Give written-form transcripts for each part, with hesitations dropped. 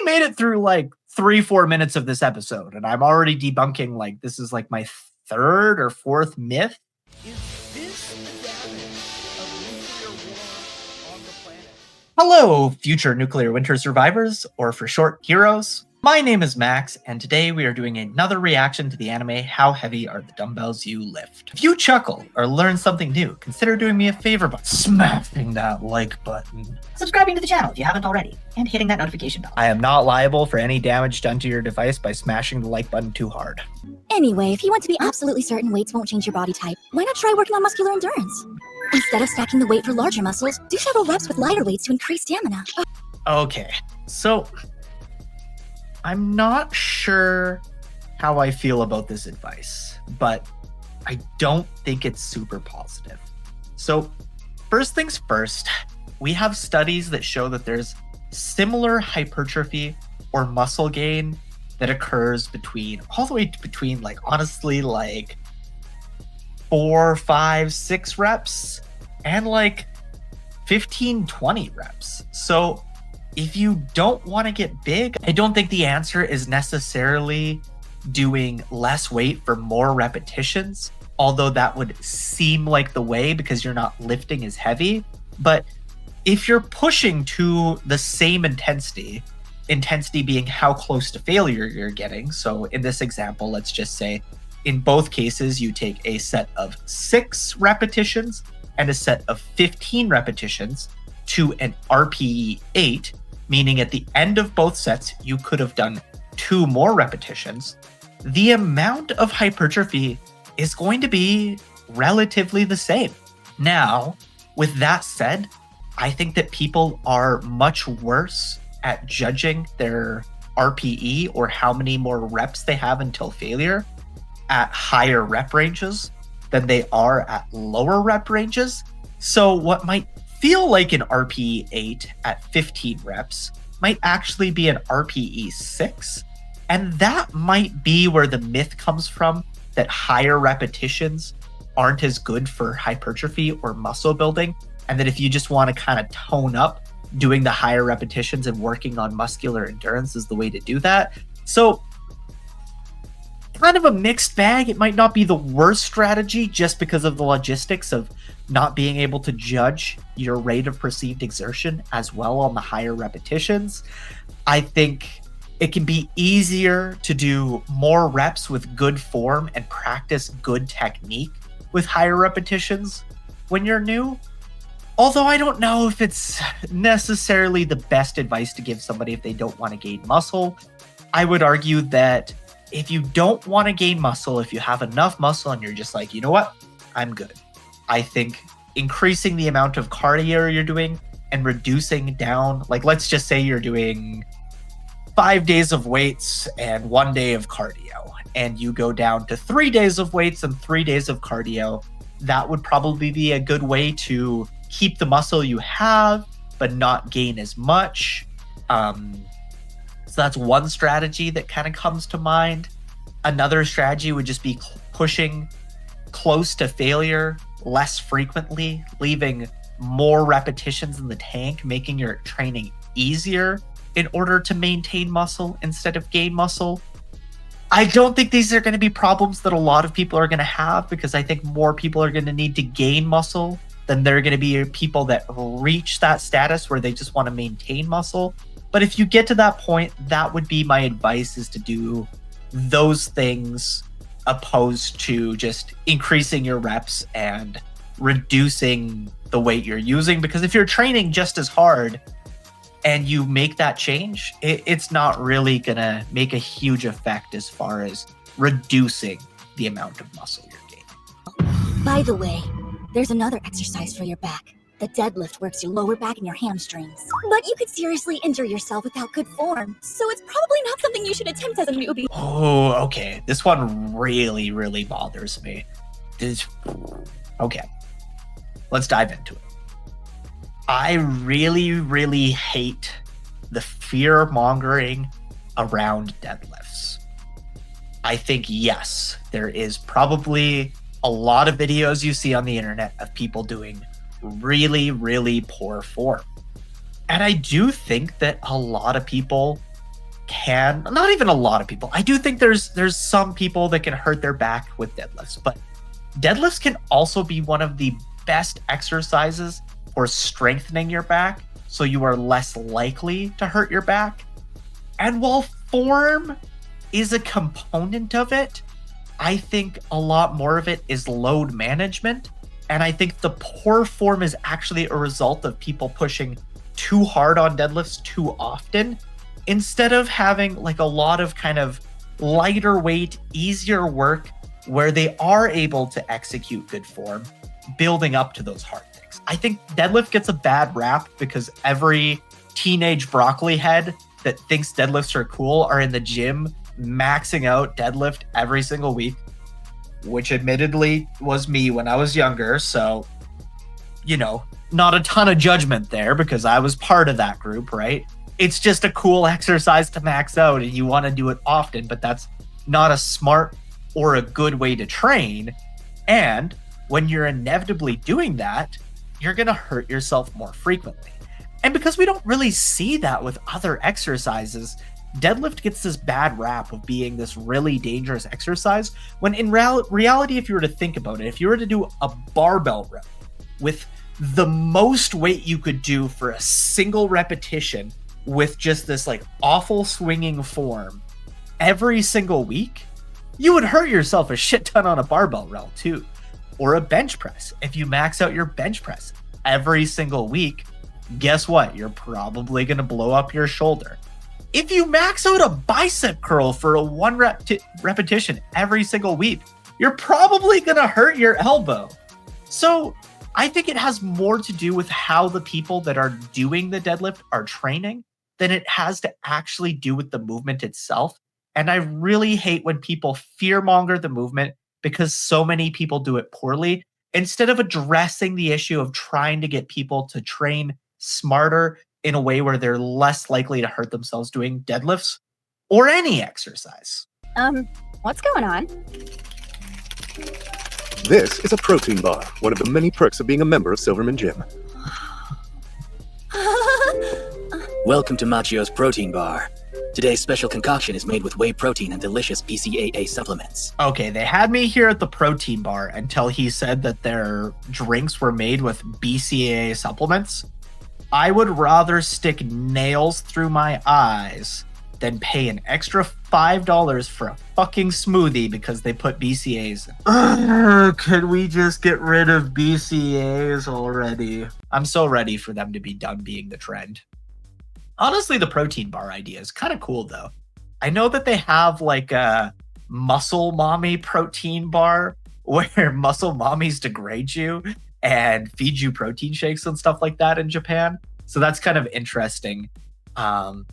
made it through like 3-4 minutes of this episode, and I'm already debunking like this is like my third or fourth myth. Is this the damage of nuclear war on the planet? Hello, future nuclear winter survivors, or for short, heroes. My name is Max, and today we are doing another reaction to the anime How Heavy Are the Dumbbells You Lift? If you chuckle or learn something new, consider doing me a favor by smashing that like button, subscribing to the channel if you haven't already, and hitting that notification bell. I am not liable for any damage done to your device by smashing the like button too hard. Anyway, if you want to be absolutely certain weights won't change your body type, why not try working on muscular endurance? Instead of stacking the weight for larger muscles, do several reps with lighter weights to increase stamina. Okay, so I'm not sure how I feel about this advice, but I don't think it's super positive. So first things first, we have studies that show that there's similar hypertrophy or muscle gain that occurs between all the way between like honestly like 4, 5, 6 reps and like 15, 20 reps. So if you don't want to get big, I don't think the answer is necessarily doing less weight for more repetitions, although that would seem like the way because you're not lifting as heavy. But if you're pushing to the same intensity being how close to failure you're getting. So in this example, let's just say in both cases, you take a set of 6 repetitions and a set of 15 repetitions to an RPE 8, meaning at the end of both sets, you could have done 2 more repetitions. The amount of hypertrophy is going to be relatively the same. Now, with that said, I think that people are much worse at judging their RPE or how many more reps they have until failure at higher rep ranges than they are at lower rep ranges. So what might feel like an RPE 8 at 15 reps might actually be an RPE 6. And that might be where the myth comes from that higher repetitions aren't as good for hypertrophy or muscle building. And that if you just want to kind of tone up, doing the higher repetitions and working on muscular endurance is the way to do that. So kind of a mixed bag. It might not be the worst strategy just because of the logistics of not being able to judge your rate of perceived exertion as well on the higher repetitions. I think it can be easier to do more reps with good form and practice good technique with higher repetitions when you're new. Although I don't know if it's necessarily the best advice to give somebody if they don't want to gain muscle. I would argue that if you don't want to gain muscle, if you have enough muscle and you're just like, you know what, I'm good. I think increasing the amount of cardio you're doing and reducing down, like let's just say you're doing 5 days of weights and 1 day of cardio, and you go down to 3 days of weights and 3 days of cardio, that would probably be a good way to keep the muscle you have, but not gain as much. So that's one strategy that kind of comes to mind. Another strategy would just be pushing close to failure less frequently, leaving more repetitions in the tank, making your training easier in order to maintain muscle instead of gain muscle. I don't think these are going to be problems that a lot of people are going to have, because I think more people are going to need to gain muscle than there are going to be people that reach that status where they just want to maintain muscle. But if you get to that point, that would be my advice, is to do those things opposed to just increasing your reps and reducing the weight you're using. Because if you're training just as hard and you make that change, it's not really going to make a huge effect as far as reducing the amount of muscle you're gaining. By the way, there's another exercise for your back. The deadlift works your lower back and your hamstrings. But you could seriously injure yourself without good form, so it's probably not something you should attempt as a newbie. Oh, okay. This one really, really bothers me. Okay. Let's dive into it. I really, really hate the fear-mongering around deadlifts. I think, yes, there is probably a lot of videos you see on the internet of people doing really, really poor form. And I do think that a lot of people can, not even a lot of people. I do think there's some people that can hurt their back with deadlifts, but deadlifts can also be one of the best exercises for strengthening your back, so you are less likely to hurt your back. And while form is a component of it, I think a lot more of it is load management. And I think the poor form is actually a result of people pushing too hard on deadlifts too often, instead of having like a lot of kind of lighter weight, easier work where they are able to execute good form, building up to those hard things. I think deadlift gets a bad rap because every teenage broccoli head that thinks deadlifts are cool are in the gym maxing out deadlift every single week, which admittedly was me when I was younger. So, not a ton of judgment there because I was part of that group, right? It's just a cool exercise to max out and you want to do it often, but that's not a smart or a good way to train. And when you're inevitably doing that, you're going to hurt yourself more frequently. And because we don't really see that with other exercises, deadlift gets this bad rap of being this really dangerous exercise, when in reality, if you were to think about it, if you were to do a barbell row with the most weight you could do for a single repetition with just this like awful swinging form every single week, you would hurt yourself a shit ton on a barbell row too. Or a bench press. If you max out your bench press every single week, guess what? You're probably going to blow up your shoulder. If you max out a bicep curl for a one repetition every single week, you're probably going to hurt your elbow. So I think it has more to do with how the people that are doing the deadlift are training than it has to actually do with the movement itself. And I really hate when people fearmonger the movement because so many people do it poorly, instead of addressing the issue of trying to get people to train smarter in a way where they're less likely to hurt themselves doing deadlifts or any exercise. What's going on? This is a protein bar, one of the many perks of being a member of Silverman Gym. Welcome to Machio's Protein Bar. Today's special concoction is made with whey protein and delicious BCAA supplements. Okay, they had me here at the protein bar until he said that their drinks were made with BCAA supplements. I would rather stick nails through my eyes than pay an extra $5 for a fucking smoothie because they put BCAAs in. Could we just get rid of BCAAs already? I'm so ready for them to be done being the trend. Honestly, the protein bar idea is kind of cool, though. I know that they have like a muscle mommy protein bar where muscle mommies degrade you and feed you protein shakes and stuff like that in Japan. So that's kind of interesting. I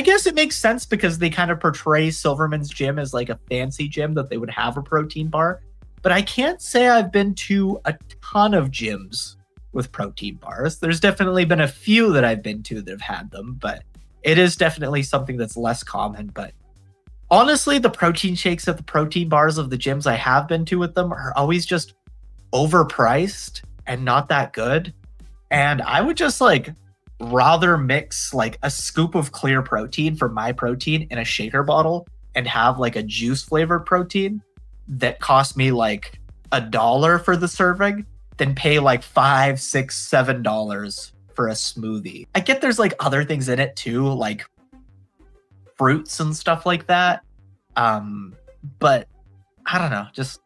guess it makes sense because they kind of portray Silverman's Gym as like a fancy gym that they would have a protein bar. But I can't say I've been to a ton of gyms with protein bars. There's definitely been a few that I've been to that have had them, but it is definitely something that's less common. But honestly, the protein shakes at the protein bars of the gyms I have been to with them are always just overpriced and not that good. And I would just like rather mix like a scoop of clear protein for my protein in a shaker bottle and have like a juice flavored protein that cost me like $1 for the serving than pay like $5, $6, $7 for a smoothie. I get there's like other things in it too, like fruits and stuff like that. But I don't know, just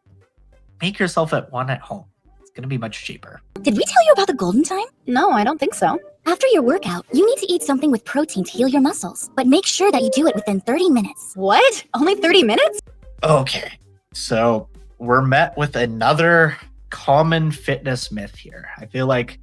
make yourself one at home. It's gonna be much cheaper. Did we tell you about the golden time? No, I don't think so. After your workout, you need to eat something with protein to heal your muscles, but make sure that you do it within 30 minutes. What? Only 30 minutes? Okay, so we're met with another common fitness myth here. I feel like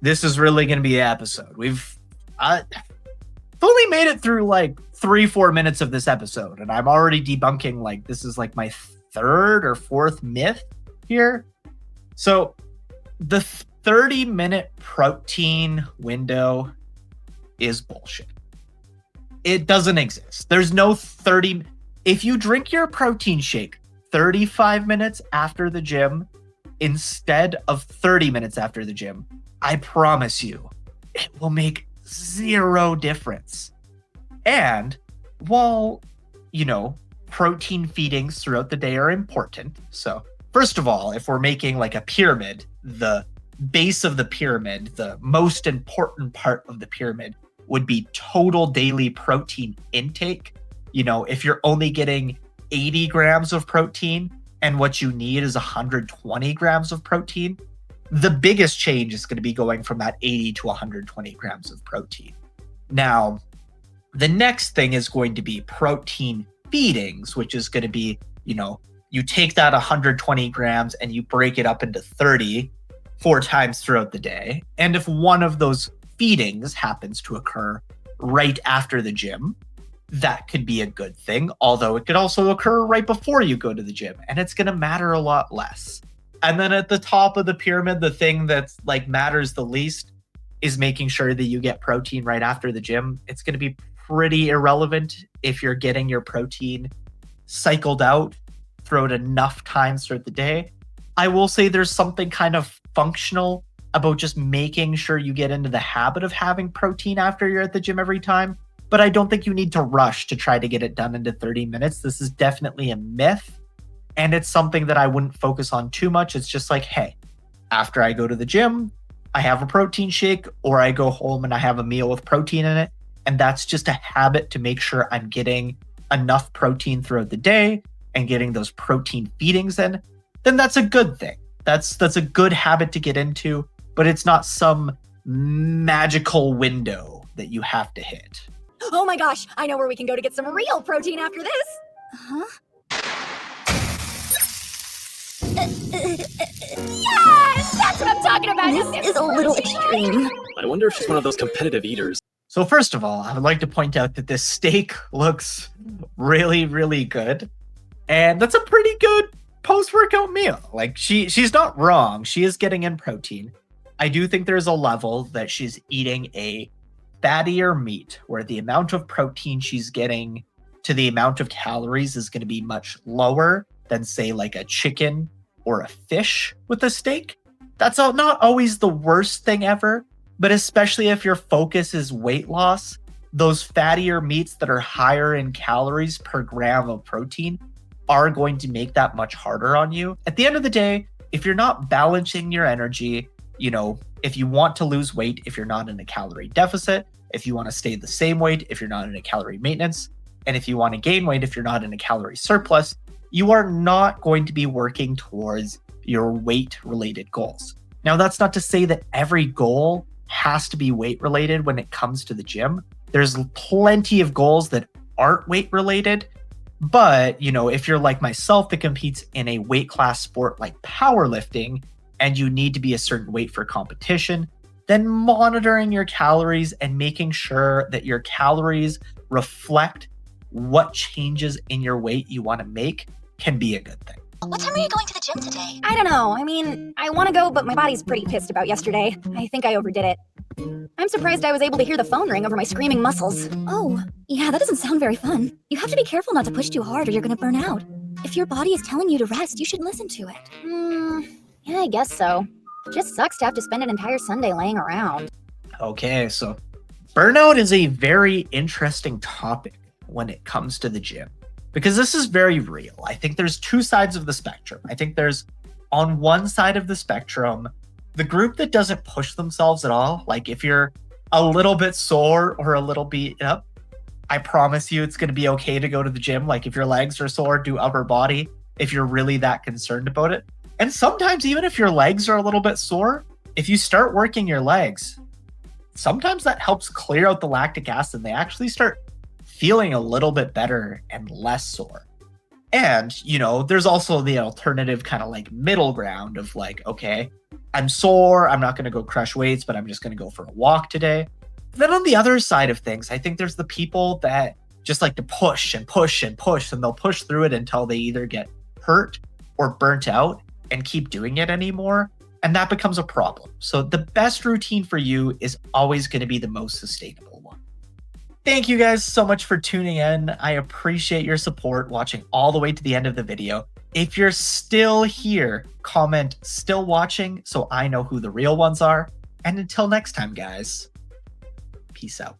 this is really going to be an episode. We've fully made it through like 3-4 minutes of this episode, and I'm already debunking like this is like my third or fourth myth here. So the 30-minute protein window is bullshit. It doesn't exist. There's no 30. If you drink your protein shake 35 minutes after the gym instead of 30 minutes after the gym, I promise you, it will make zero difference. And while, protein feedings throughout the day are important. So first of all, if we're making like a pyramid, the base of the pyramid, the most important part of the pyramid would be total daily protein intake. If you're only getting 80 grams of protein and what you need is 120 grams of protein, the biggest change is going to be going from that 80 to 120 grams of protein. Now, the next thing is going to be protein feedings, which is going to be, you take that 120 grams and you break it up into 30 4 times throughout the day. And if one of those feedings happens to occur right after the gym, that could be a good thing, although it could also occur right before you go to the gym, and it's going to matter a lot less. And then at the top of the pyramid, the thing that's like matters the least is making sure that you get protein right after the gym. It's going to be pretty irrelevant if you're getting your protein cycled out throughout enough times throughout the day. I will say there's something kind of functional about just making sure you get into the habit of having protein after you're at the gym every time. But I don't think you need to rush to try to get it done into 30 minutes. This is definitely a myth. And it's something that I wouldn't focus on too much. It's just like, hey, after I go to the gym, I have a protein shake, or I go home and I have a meal with protein in it. And that's just a habit to make sure I'm getting enough protein throughout the day and getting those protein feedings in. Then that's a good thing. That's a good habit to get into, but it's not some magical window that you have to hit. Oh my gosh, I know where we can go to get some real protein after this. Huh? Yes! That's what I'm talking about! This is a little extreme. I wonder if she's one of those competitive eaters. So first of all, I would like to point out that this steak looks really, really good. And that's a pretty good post-workout meal. Like she's not wrong. She is getting in protein. I do think there's a level that she's eating a fattier meat where the amount of protein she's getting to the amount of calories is going to be much lower than, say, like a chicken or a fish with a steak. That's not always the worst thing ever, but especially if your focus is weight loss, those fattier meats that are higher in calories per gram of protein are going to make that much harder on you. At the end of the day, if you're not balancing your energy, if you want to lose weight, if you're not in a calorie deficit, if you want to stay the same weight, if you're not in a calorie maintenance, and if you want to gain weight, if you're not in a calorie surplus, you are not going to be working towards your weight-related goals. Now, that's not to say that every goal has to be weight-related when it comes to the gym. There's plenty of goals that aren't weight-related, but, if you're like myself that competes in a weight class sport like powerlifting, and you need to be a certain weight for competition, then monitoring your calories and making sure that your calories reflect what changes in your weight you want to make can be a good thing. What time are you going to the gym today? I don't know. I mean, I want to go, but my body's pretty pissed about yesterday. I think I overdid it. I'm surprised I was able to hear the phone ring over my screaming muscles. Oh, yeah, that doesn't sound very fun. You have to be careful not to push too hard or you're gonna burn out. If your body is telling you to rest, you should listen to it. Yeah, I guess so. Just sucks to have to spend an entire Sunday laying around. Okay, so burnout is a very interesting topic when it comes to the gym, because this is very real. I think there's two sides of the spectrum. I think there's, on one side of the spectrum, the group that doesn't push themselves at all. Like if you're a little bit sore or a little beat up, I promise you it's going to be okay to go to the gym. Like if your legs are sore, do upper body if you're really that concerned about it. And sometimes even if your legs are a little bit sore, if you start working your legs, sometimes that helps clear out the lactic acid. They actually start feeling a little bit better and less sore. And, there's also the alternative kind of like middle ground of like, okay, I'm sore, I'm not going to go crush weights, but I'm just going to go for a walk today. Then on the other side of things, I think there's the people that just like to push and push and push, and they'll push through it until they either get hurt or burnt out and keep doing it anymore. And that becomes a problem. So the best routine for you is always going to be the most sustainable one. Thank you guys so much for tuning in. I appreciate your support watching all the way to the end of the video. If you're still here, comment "still watching" so I know who the real ones are. And until next time, guys, peace out.